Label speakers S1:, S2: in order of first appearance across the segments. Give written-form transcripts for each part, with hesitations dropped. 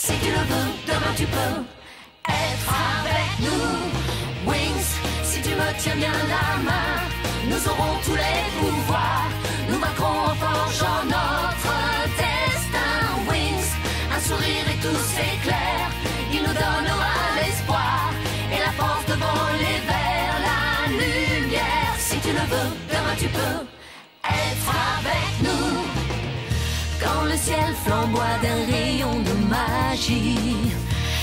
S1: Si tu le veux, demain tu peux être avec nous. Wings, si tu me tiens bien la main, nous aurons tous les pouvoirs. Nous vaincrons en forgeant notre destin. Wings, un sourire et tout s'éclaire. Il nous donnera l'espoir et la force de voler vers la lumière. Si tu le veux, demain tu peux être avec nous. Quand le ciel flamboie d'un rayon de magie,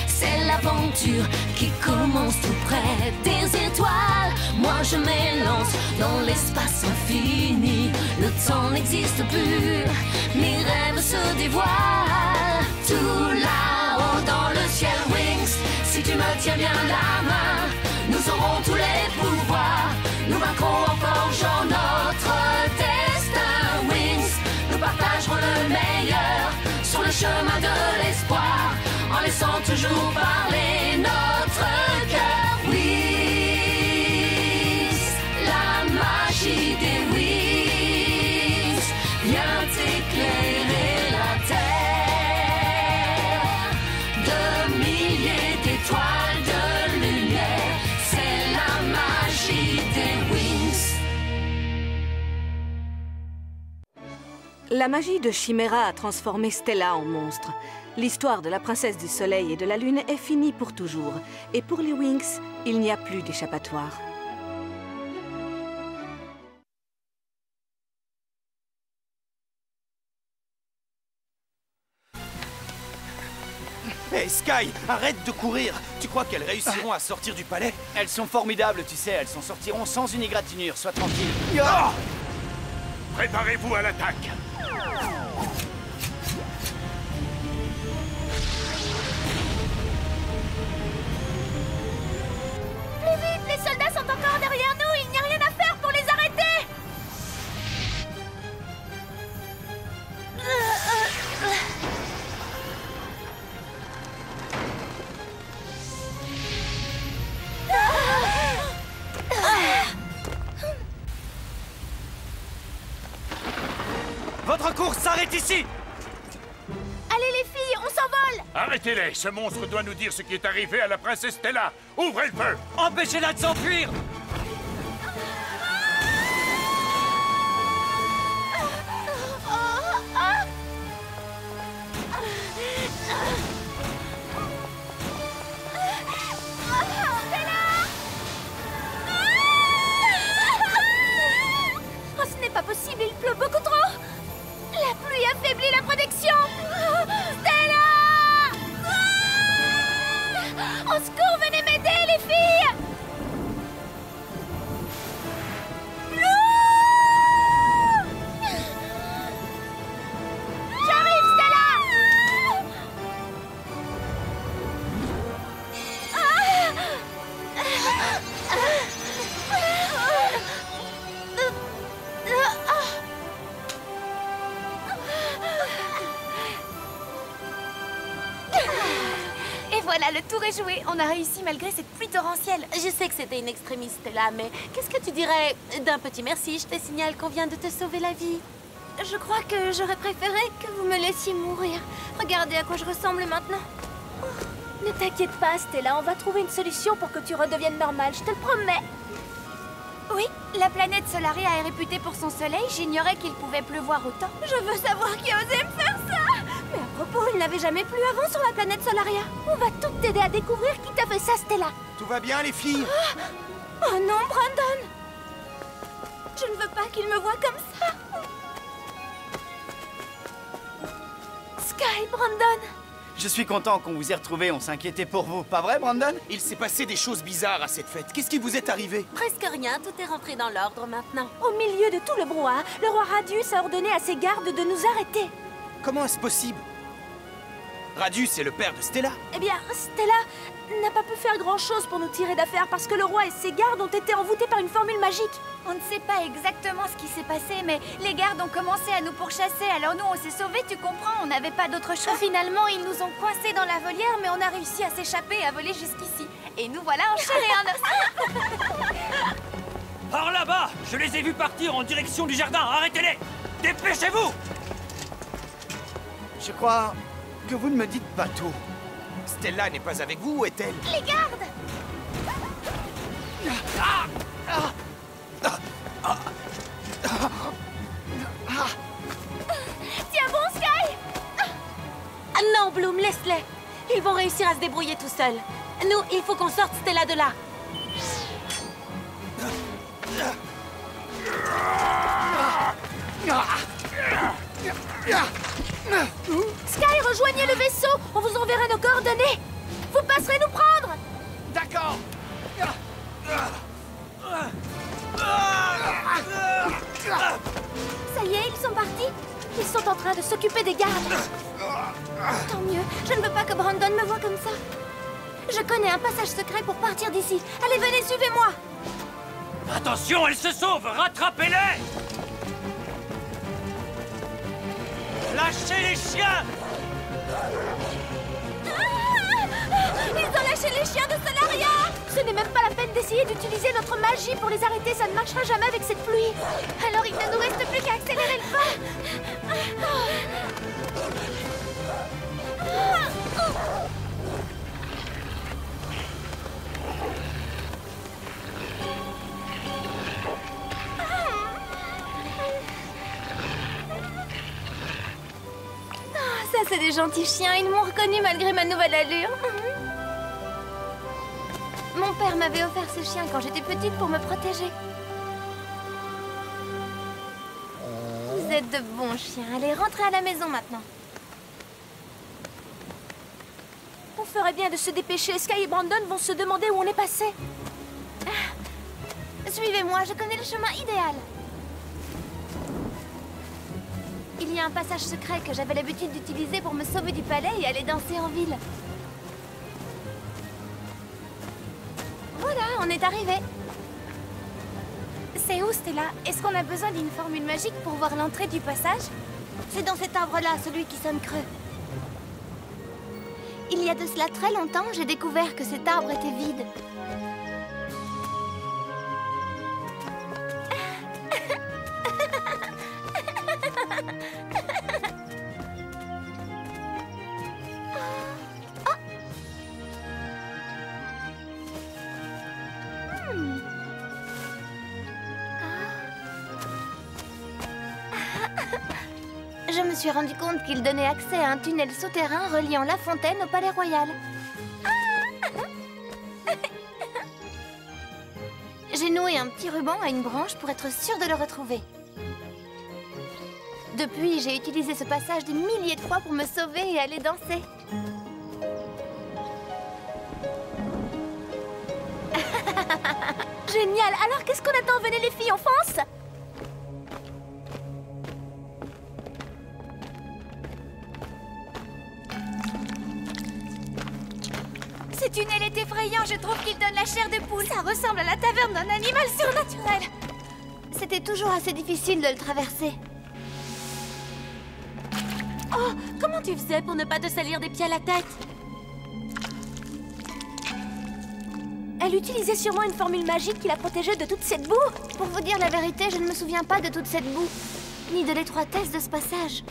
S1: c'est l'aventure qui commence tout près des étoiles. Moi je m'élance dans l'espace infini. Le temps n'existe plus, mes rêves se dévoilent. Tout là-haut dans le ciel, Wings, si tu me tiens bien la main, nous aurons tous les pouvoirs. Nous vaincrons en forgeant notre destin. Wings, nous partagerons le meilleur sur le chemin de l'espoir, en laissant toujours parler notre cœur. Wings, la magie des Wings vient éclairer la terre. De milliers d'étoiles de lumière, c'est la magie des Wings.
S2: La magie de Chimera a transformé Stella en monstre. L'histoire de la princesse du soleil et de la lune est finie pour toujours. Et pour les Wings, il n'y a plus d'échappatoire.
S3: Hey Sky, arrête de courir. Tu crois qu'elles réussiront à sortir du palais?
S4: Elles sont formidables, tu sais, elles s'en sortiront sans une égratignure, sois tranquille.
S3: Ah!
S5: Préparez-vous à l'attaque.
S6: Plus vite, les soldats sont encore derrière nous, il n'y a rien à faire pour les arrêter.
S3: Votre course s'arrête ici!
S6: Allez les filles, on s'envole.
S5: Arrêtez-les, ce monstre doit nous dire ce qui est arrivé à la princesse Stella. Ouvrez le feu!
S3: Empêchez-la de s'enfuir!
S6: Oh, ce n'est pas possible, il pleut beaucoup trop. La pluie affaiblit la protection. Stella! Au secours, venez m'aider, les filles! J'arrive, Stella!
S7: Et voilà, le tour est joué. On a réussi malgré cette pluie torrentielle.
S8: Je sais que c'était une extrémiste là, mais qu'est-ce que tu dirais d'un petit merci? Je te signale qu'on vient de te sauver la vie.
S7: Je crois que j'aurais préféré que vous me laissiez mourir. Regardez à quoi je ressemble maintenant.
S6: Ne t'inquiète pas, Stella, on va trouver une solution pour que tu redeviennes normale, je te le promets.
S7: Oui, la planète Solaria est réputée pour son soleil. J'ignorais qu'il pouvait pleuvoir autant. Je veux savoir qui a osé me faire ça. Mais à propos, il n'avait jamais plu avant sur la planète Solaria.
S6: On va tout t'aider à découvrir qui t'a fait ça, Stella.
S3: Tout va bien les filles?
S7: Oh non, Brandon! Je ne veux pas qu'il me voie comme ça.
S6: Sky, Brandon.
S4: Je suis content qu'on vous ait retrouvé, on s'inquiétait pour vous. Pas vrai, Brandon?
S3: Il s'est passé des choses bizarres à cette fête. Qu'est-ce qui vous est arrivé?
S8: Presque rien, tout est rentré dans l'ordre maintenant.
S6: Au milieu de tout le brouhaha, le roi Radius a ordonné à ses gardes de nous arrêter.
S3: Comment est-ce possible? Radius est le père de Stella.
S6: Eh bien, Stella n'a pas pu faire grand-chose pour nous tirer d'affaire parce que le roi et ses gardes ont été envoûtés par une formule magique.
S7: On ne sait pas exactement ce qui s'est passé, mais les gardes ont commencé à nous pourchasser. Alors nous, on s'est sauvés, tu comprends, on n'avait pas d'autre choix. Finalement, ils nous ont coincés dans la volière, mais on a réussi à s'échapper et à voler jusqu'ici. Et nous voilà en chair et en os.
S9: Par là-bas! Je les ai vus partir en direction du jardin! Arrêtez-les! Dépêchez-vous!
S4: Je crois
S3: Que vous ne me dites pas tout. Stella n'est pas avec vous, où est-elle?
S7: Les gardes! Tiens bon, Sky!
S8: Ah non, Bloom, laisse-les. Ils vont réussir à se débrouiller tout seuls. Nous, il faut qu'on sorte Stella de là.
S6: Sky, rejoignez le vaisseau. On vous enverra nos coordonnées. Vous passerez nous prendre.
S3: D'accord.
S6: Ça y est, ils sont partis. Ils sont en train de s'occuper des gardes.
S7: Tant mieux, je ne veux pas que Brandon me voie comme ça. Je connais un passage secret pour partir d'ici. Allez, venez, suivez-moi.
S9: Attention, elle se sauve! Rattrapez-les! Lâchez les chiens!
S6: Ils ont lâché les chiens de Solaria. Ce n'est même pas la peine d'essayer d'utiliser notre magie pour les arrêter. Ça ne marchera jamais avec cette pluie.
S7: Alors il ne nous reste plus qu'à accélérer le pas. Ça, c'est des gentils chiens. Ils m'ont reconnu malgré ma nouvelle allure. Mon père m'avait offert ce chien quand j'étais petite pour me protéger. Vous êtes de bons chiens. Allez, rentrez à la maison maintenant.
S6: On ferait bien de se dépêcher. Sky et Brandon vont se demander où on est passé.
S7: Suivez-moi, je connais le chemin idéal. Il y a un passage secret que j'avais l'habitude d'utiliser pour me sauver du palais et aller danser en ville. Voilà, on est arrivé. C'est où, Stella? Est-ce qu'on a besoin d'une formule magique pour voir l'entrée du passage? C'est dans cet arbre-là, celui qui sonne creux. Il y a de cela très longtemps, j'ai découvert que cet arbre était vide. Je me suis rendu compte qu'il donnait accès à un tunnel souterrain reliant la fontaine au palais royal. J'ai noué un petit ruban à une branche pour être sûre de le retrouver. Depuis, j'ai utilisé ce passage des milliers de fois pour me sauver et aller danser.
S6: Génial. Alors, qu'est-ce qu'on attend? Venez les filles, on fonce.
S7: Ce tunnel est effrayant, je trouve qu'il donne la chair de poule. Ça ressemble à la taverne d'un animal surnaturel. C'était toujours assez difficile de le traverser.
S8: Oh, comment tu faisais pour ne pas te salir des pieds à la tête?
S6: Elle utilisait sûrement une formule magique qui la protégeait de toute cette boue.
S7: Pour vous dire la vérité, je ne me souviens pas de toute cette boue, ni de l'étroitesse de ce passage.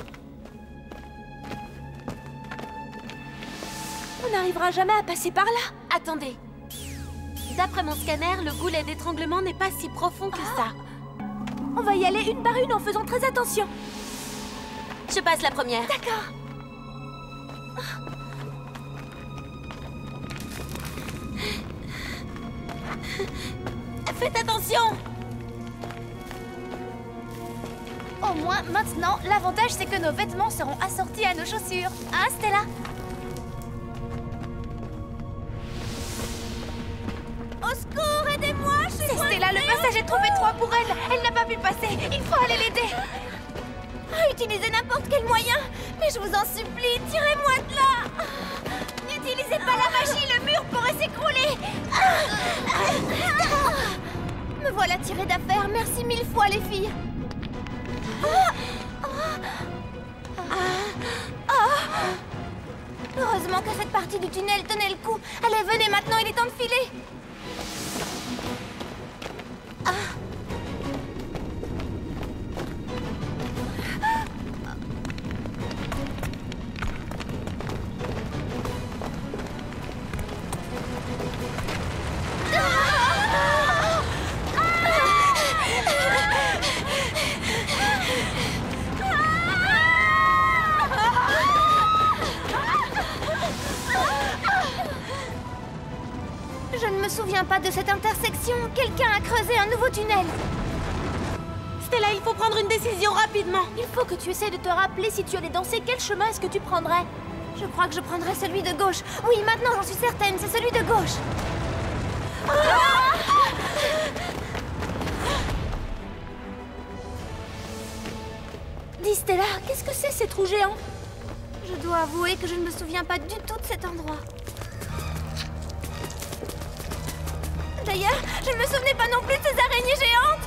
S6: On n'arrivera jamais à passer par là.
S8: Attendez. D'après mon scanner, le goulet d'étranglement n'est pas si profond que ça.
S6: On va y aller une par une en faisant très attention.
S8: Je passe la première.
S6: D'accord.
S8: Faites attention.
S7: Au moins, maintenant, l'avantage c'est que nos vêtements seront assortis à nos chaussures. Hein, Stella?
S6: Au secours, aidez-moi,
S7: C'est Stella, le passage est trop étroit pour elle. Elle n'a pas pu passer. Il faut aller l'aider. Utilisez n'importe quel moyen. Mais je vous en supplie, tirez-moi de là. N'utilisez pas la magie, le mur pourrait s'écrouler. Me voilà tirée d'affaire. Merci 1000 fois, les filles. Heureusement que cette partie du tunnel tenait le coup. Allez, venez maintenant, il est temps de filer.
S6: souviens pas de cette intersection. Quelqu'un a creusé un nouveau tunnel.
S8: Stella, il faut prendre une décision rapidement.
S6: Il faut que tu essaies de te rappeler si tu allais danser, quel chemin est-ce que tu prendrais? Je crois que je prendrais celui de gauche. Oui, maintenant j'en suis certaine, c'est celui de gauche. Dis Stella, qu'est-ce que c'est ces trous géants? Je dois avouer que je ne me souviens pas du tout de cet endroit. D'ailleurs, je ne me souvenais pas non plus de ces araignées géantes.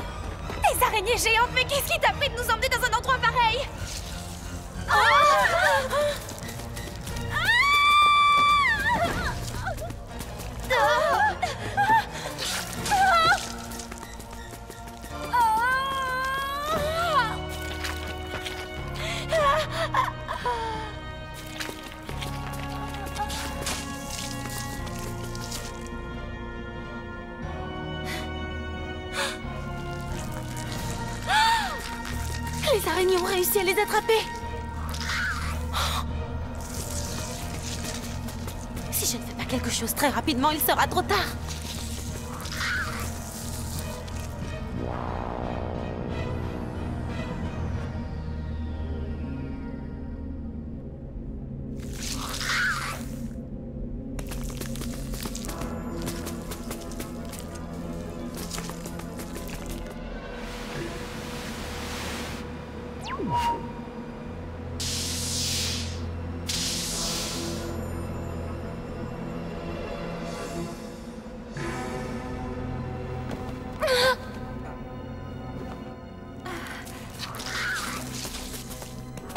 S6: Des araignées géantes, mais qu'est-ce qui t'a fait de nous emmener dans un endroit pareil?
S8: Les araignées ont réussi à les attraper. Si je ne fais pas quelque chose très rapidement, il sera trop tard.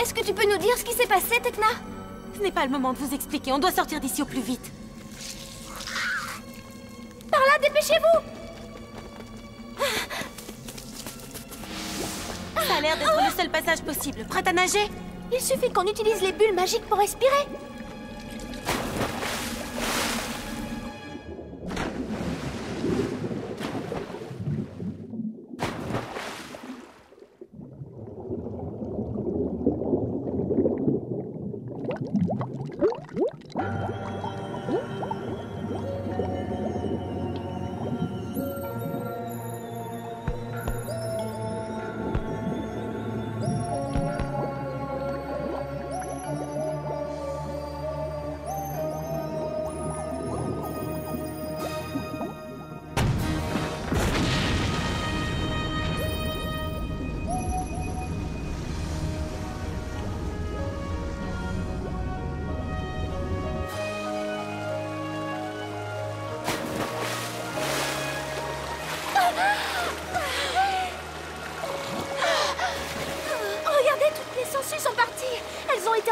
S6: Est-ce que tu peux nous dire ce qui s'est passé, Tekna?
S8: Ce n'est pas le moment de vous expliquer, on doit sortir d'ici au plus vite.
S6: Par là, dépêchez-vous!
S8: Ça a l'air d'être le seul passage possible. Prête à nager?
S6: Il suffit qu'on utilise les bulles magiques pour respirer.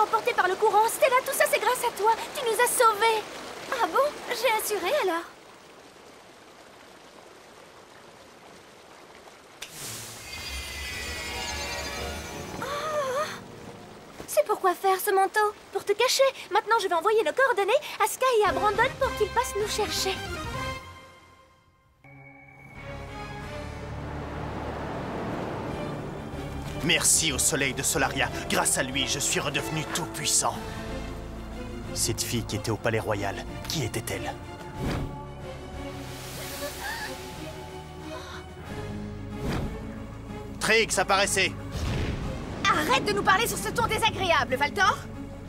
S6: Emportées par le courant. Stella, tout ça c'est grâce à toi. Tu nous as sauvés. Ah bon? J'ai assuré alors. C'est pourquoi faire ce manteau? Pour te cacher. Maintenant je vais envoyer nos coordonnées à Sky et à Brandon pour qu'ils passent nous chercher.
S3: Merci au soleil de Solaria. Grâce à lui, je suis redevenu tout puissant. Cette fille qui était au palais royal, qui était-elle? Trix, apparaissez!
S7: Arrête de nous parler sur ce ton désagréable, Valtor!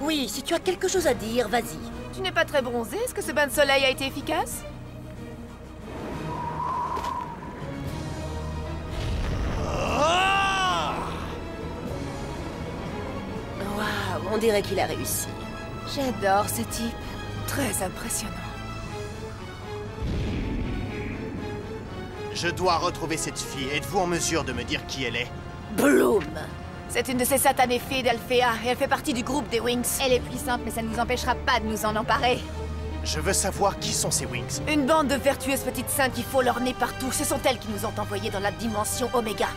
S10: Oui, si tu as quelque chose à dire, vas-y.
S11: Tu n'es pas très bronzé. Est-ce que ce bain de soleil a été efficace?
S10: On dirait qu'il a réussi.
S11: J'adore ce type. Très impressionnant.
S3: Je dois retrouver cette fille. Êtes-vous en mesure de me dire qui elle est?
S10: Bloom!
S11: C'est une de ces satanées filles d'Alfea et elle fait partie du groupe des Wings.
S7: Elle est puissante, mais ça ne nous empêchera pas de nous en emparer.
S3: Je veux savoir qui sont ces Wings.
S11: Une bande de vertueuses petites saintes qui font leur nez partout. Ce sont elles qui nous ont envoyés dans la dimension Oméga.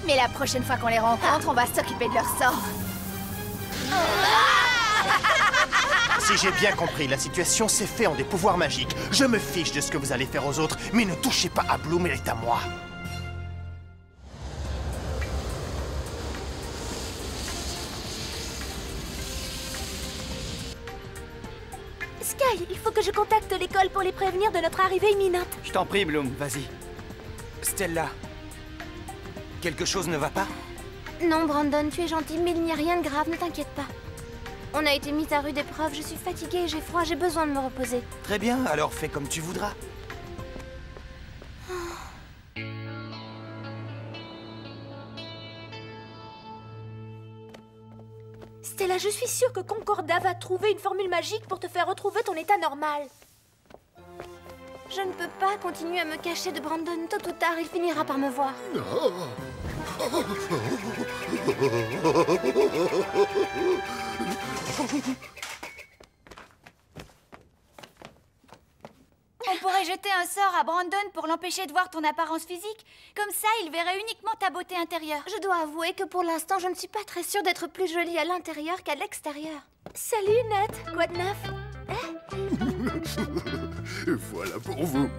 S7: Mais la prochaine fois qu'on les rencontre, on va s'occuper de leur sort.
S3: Si j'ai bien compris, la situation s'est faite en des pouvoirs magiques. Je me fiche de ce que vous allez faire aux autres, mais ne touchez pas à Bloom, elle est à moi.
S6: Sky, il faut que je contacte l'école pour les prévenir de notre arrivée imminente.
S4: Je t'en prie, Bloom, vas-y.
S12: Stella, quelque chose ne va pas?
S7: Non, Brandon, tu es gentil, mais il n'y a rien de grave, ne t'inquiète pas. On a été mis à rude épreuve, je suis fatiguée, j'ai froid, j'ai besoin de me reposer.
S12: Très bien, alors fais comme tu voudras.
S6: Stella, je suis sûre que Concordat va trouver une formule magique pour te faire retrouver ton état normal.
S7: Je ne peux pas continuer à me cacher de Brandon. Tôt ou tard, il finira par me voir. On pourrait jeter un sort à Brandon pour l'empêcher de voir ton apparence physique. Comme ça, il verrait uniquement ta beauté intérieure. Je dois avouer que pour l'instant, je ne suis pas très sûre d'être plus jolie à l'intérieur qu'à l'extérieur.
S6: Salut, Nut. Quoi de neuf?
S13: Voilà pour vous.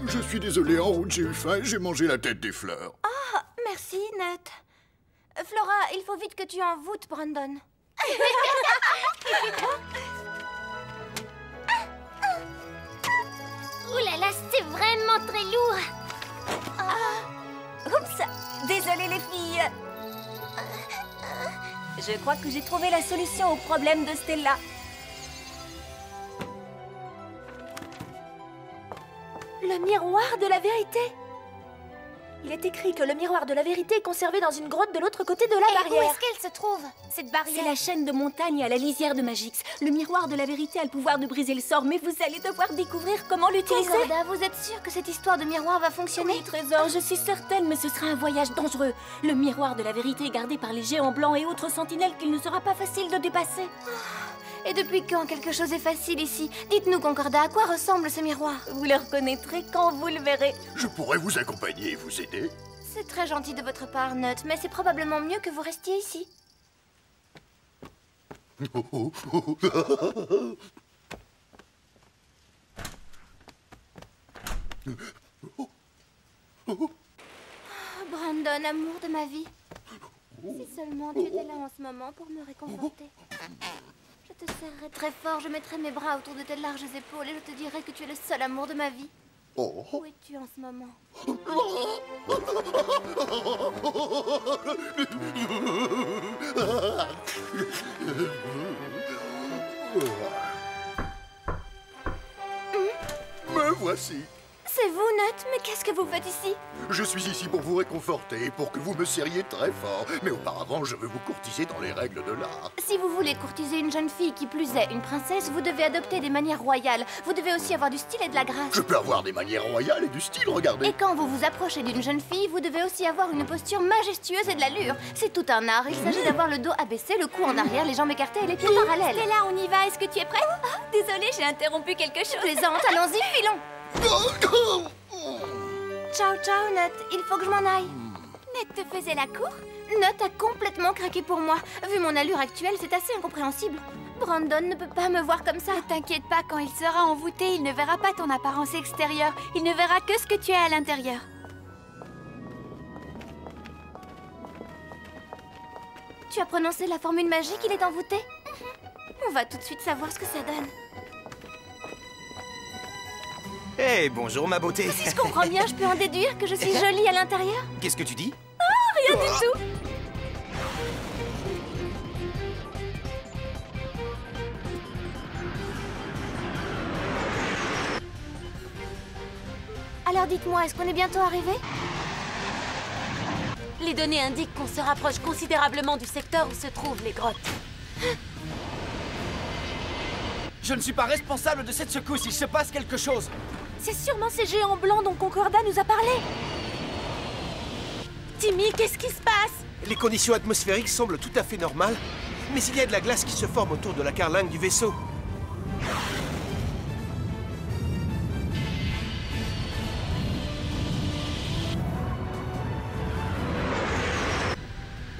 S13: Je suis désolé, en route j'ai eu faim et j'ai mangé la tête des fleurs.
S7: Oh, merci, Nut. Flora, il faut vite que tu envoûtes Brandon.
S6: Ouh là là, c'est vraiment très lourd. Oups, désolée les filles. Je crois que j'ai trouvé la solution au problème de Stella. Le miroir de la vérité. Il est écrit que le miroir de la vérité est conservé dans une grotte de l'autre côté de la barrière.
S7: Où est-ce qu'elle se trouve, cette barrière?
S6: C'est la chaîne de montagne à la lisière de Magix. Le miroir de la vérité a le pouvoir de briser le sort, mais vous allez devoir découvrir comment l'utiliser.
S7: Concordat, vous êtes sûre que cette histoire de miroir va fonctionner?
S6: Oui, trésor, je suis certaine, mais ce sera un voyage dangereux. Le miroir de la vérité est gardé par les géants blancs et autres sentinelles qu'il ne sera pas facile de dépasser.
S7: Et depuis quand quelque chose est facile ici? Dites-nous, Concordat, à quoi ressemble ce miroir?
S6: Vous le reconnaîtrez quand vous le verrez.
S13: Je pourrais vous accompagner et vous aider.
S7: C'est très gentil de votre part, Nut, mais c'est probablement mieux que vous restiez ici. Brandon, amour de ma vie. Si seulement tu étais là en ce moment pour me réconforter. Je te serrerai très fort, je mettrai mes bras autour de tes larges épaules et je te dirai que tu es le seul amour de ma vie. Où es-tu en ce moment?
S13: Me voici.
S7: C'est vous, Nut, mais qu'est-ce que vous faites ici?
S13: Je suis ici pour vous réconforter, pour que vous me serriez très fort. Mais auparavant, je veux vous courtiser dans les règles de l'art.
S7: Si vous voulez courtiser une jeune fille, qui plus est une princesse, vous devez adopter des manières royales. Vous devez aussi avoir du style et de la grâce.
S13: Je peux avoir des manières royales et du style, regardez.
S7: Et quand vous vous approchez d'une jeune fille, vous devez aussi avoir une posture majestueuse et de l'allure. C'est tout un art. Il s'agit d'avoir le dos abaissé, le cou en arrière, les jambes écartées et les pieds parallèles.
S6: Stella, on y va. Est-ce que tu es prête? Oh, désolée, j'ai interrompu quelque chose.
S7: Plaisante, allons-y, filons. Ciao, ciao, Nut. Il faut que je m'en aille. Nut te faisait la cour? Nut a complètement craqué pour moi. Vu mon allure actuelle, c'est assez incompréhensible. Brandon ne peut pas me voir comme ça. Ne t'inquiète pas, quand il sera envoûté, il ne verra pas ton apparence extérieure. Il ne verra que ce que tu es à l'intérieur. Tu as prononcé la formule magique, il est envoûté? On va tout de suite savoir ce que ça donne.
S12: Hey, bonjour ma beauté.
S7: Si je comprends bien, je peux en déduire que je suis jolie à l'intérieur?
S12: Qu'est-ce que tu dis?
S7: Oh, rien du tout. Alors dites-moi, est-ce qu'on est bientôt arrivé?
S8: Les données indiquent qu'on se rapproche considérablement du secteur où se trouvent les grottes.
S4: Je ne suis pas responsable de cette secousse, il se passe quelque chose.
S6: C'est sûrement ces géants blancs dont Concordat nous a parlé.
S8: Timmy, qu'est-ce qui se passe?
S12: Les conditions atmosphériques semblent tout à fait normales, mais il y a de la glace qui se forme autour de la carlingue du vaisseau.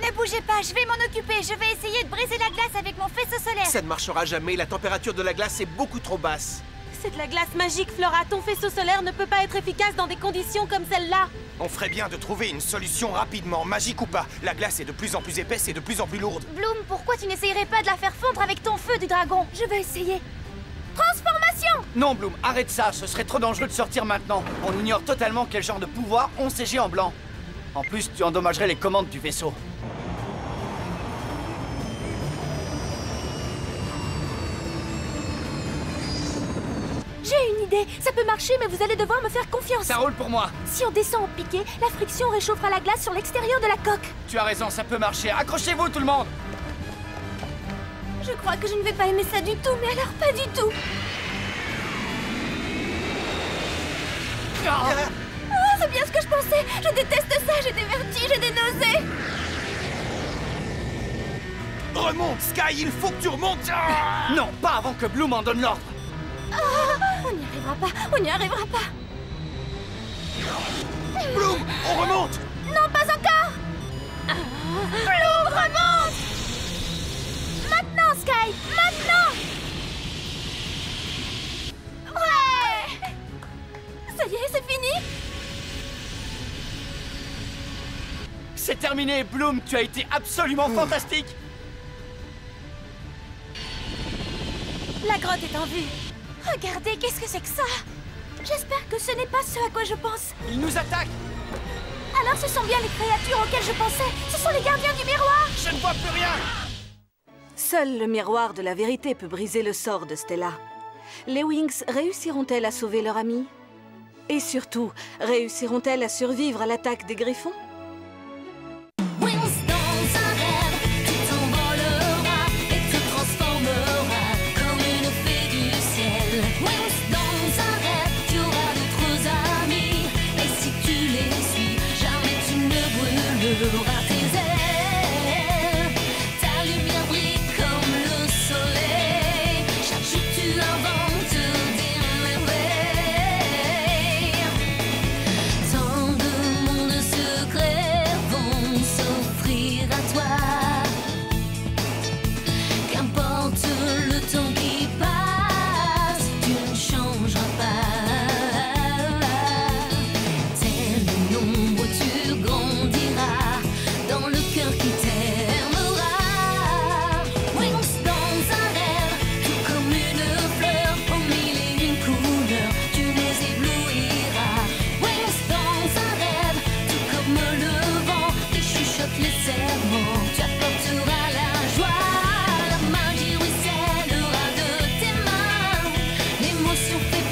S7: Ne bougez pas, je vais m'en occuper. Je vais essayer de briser la glace avec mon faisceau solaire.
S12: Ça ne marchera jamais, la température de la glace est beaucoup trop basse.
S8: C'est de la glace magique, Flora. Ton faisceau solaire ne peut pas être efficace dans des conditions comme celle-là.
S12: On ferait bien de trouver une solution rapidement, magique ou pas. La glace est de plus en plus épaisse et de plus en plus lourde.
S7: Bloom, pourquoi tu n'essayerais pas de la faire fondre avec ton feu du dragon? Je vais essayer.
S6: Transformation!
S4: Non, Bloom, arrête ça, ce serait trop dangereux de sortir maintenant. On ignore totalement quel genre de pouvoir ont ces géants blancs. En plus, tu endommagerais les commandes du vaisseau.
S6: J'ai une idée, ça peut marcher, mais vous allez devoir me faire confiance.
S4: Ça roule pour moi.
S6: Si on descend au piqué, la friction réchauffera la glace sur l'extérieur de la coque.
S4: Tu as raison, ça peut marcher. Accrochez-vous, tout le monde.
S6: Je crois que je ne vais pas aimer ça du tout, mais alors pas du tout. Oh, c'est bien ce que je pensais. Je déteste ça, j'ai des vertiges, j'ai des nausées.
S3: Remonte, Sky, il faut que tu remontes.
S4: Non, pas avant que Bloom en donne l'ordre.
S6: On n'y arrivera pas, on n'y arrivera pas.
S3: Bloom, on remonte.
S6: Non, pas encore. Bloom, remonte. Maintenant, Sky, maintenant. Ouais. Ça y est, c'est fini.
S4: C'est terminé, Bloom, tu as été absolument fantastique.
S6: La grotte est en vue. Regardez, qu'est-ce que c'est que ça? J'espère que ce n'est pas ce à quoi je pense.
S4: Ils nous attaquent.
S6: Alors ce sont bien les créatures auxquelles je pensais. Ce sont les gardiens du miroir.
S4: Je ne vois plus rien.
S2: Seul le miroir de la vérité peut briser le sort de Stella. Les Wings réussiront-elles à sauver leur amie? Et surtout, réussiront-elles à survivre à l'attaque des griffons?
S1: Ta lumière brille comme le soleil. Chaque jour tu inventes des merveilles. Tant de mondes secrets vont s'offrir à toi. Qu'importe le temps qui passe, tu ne changeras pas. Tel l'ombre tu grandiras dans le cœur qui t'aimera. Wings dans un rêve, tout comme une fleur aux mille et une couleurs, tu les éblouiras. Wings dans un rêve, tout comme le vent qui chuchote les serments, tu apporteras la joie. La magie ruissellera de tes mains, l'émotion fait